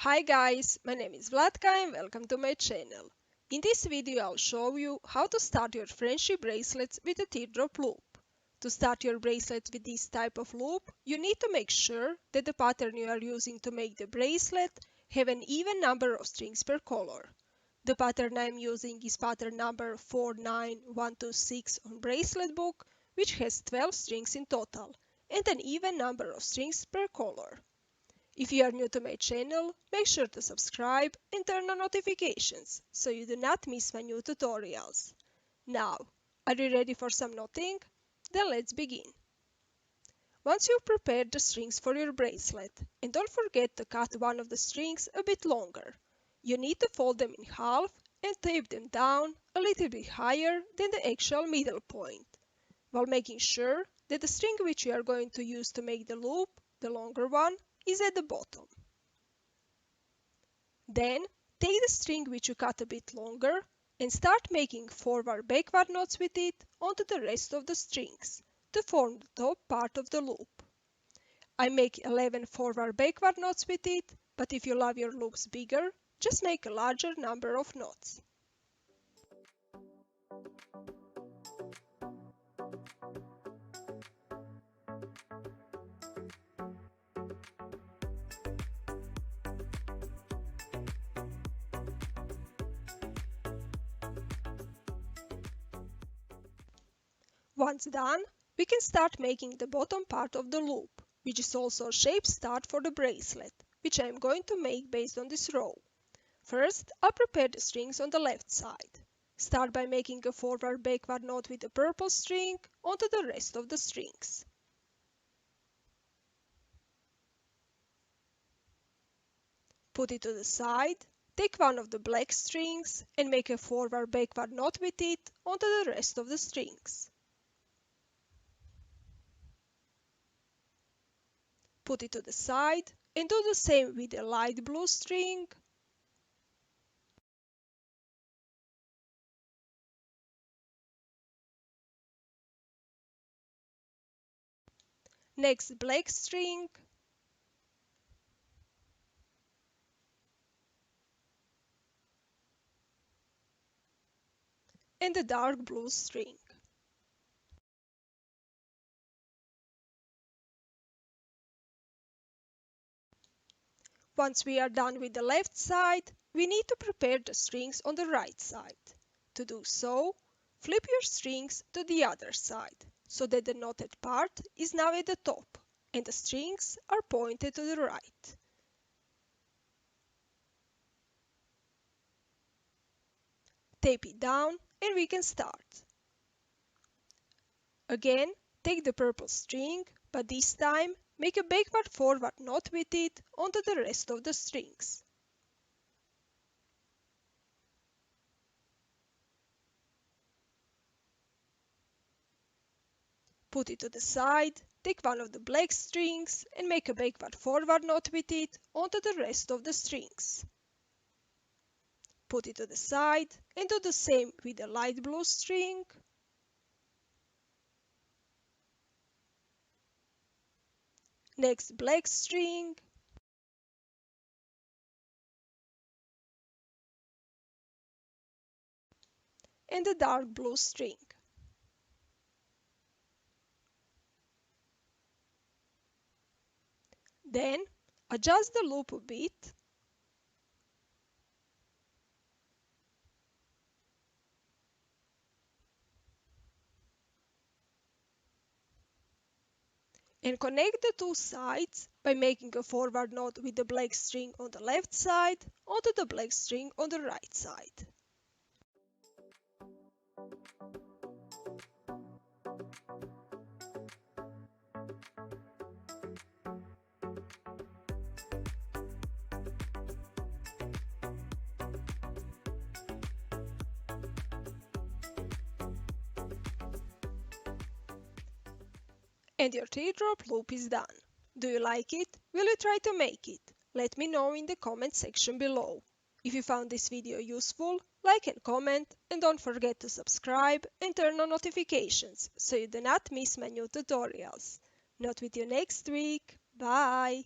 Hi guys, my name is Vlatka and welcome to my channel. In this video I'll show you how to start your friendship bracelets with a teardrop loop. To start your bracelets with this type of loop, you need to make sure that the pattern you are using to make the bracelet have an even number of strings per color. The pattern I'm using is pattern number 49126 on BraceletBook, which has 12 strings in total and an even number of strings per color. If you are new to my channel, make sure to subscribe and turn on notifications so you do not miss my new tutorials. Now, are you ready for some knotting? Then let's begin. Once you've prepared the strings for your bracelet, and don't forget to cut one of the strings a bit longer, you need to fold them in half and tape them down a little bit higher than the actual middle point, while making sure that the string which you are going to use to make the loop, the longer one, is at the bottom. Then take the string which you cut a bit longer and start making forward-backward knots with it onto the rest of the strings to form the top part of the loop. I make 11 forward-backward knots with it, but if you love your loops bigger, just make a larger number of knots. Once done, we can start making the bottom part of the loop, which is also a shape start for the bracelet, which I am going to make based on this row. First, I'll prepare the strings on the left side. Start by making a forward-backward knot with the purple string onto the rest of the strings. Put it to the side, take one of the black strings and make a forward-backward knot with it onto the rest of the strings. Put it to the side and do the same with the light blue string. Next black string. And the dark blue string. Once we are done with the left side, we need to prepare the strings on the right side. To do so, flip your strings to the other side, so that the knotted part is now at the top, and the strings are pointed to the right. Tape it down and we can start. Again, take the purple string, but this time make a backward-forward knot with it onto the rest of the strings. Put it to the side, take one of the black strings and make a backward-forward knot with it onto the rest of the strings. Put it to the side and do the same with the light blue string. Next black string. And the dark blue string. Then adjust the loop a bit and connect the two sides by making a forward knot with the black string on the left side onto the black string on the right side. And your teardrop loop is done. Do you like it? Will you try to make it? Let me know in the comment section below. If you found this video useful, like and comment, and don't forget to subscribe and turn on notifications so you do not miss my new tutorials. Not with you next week. Bye!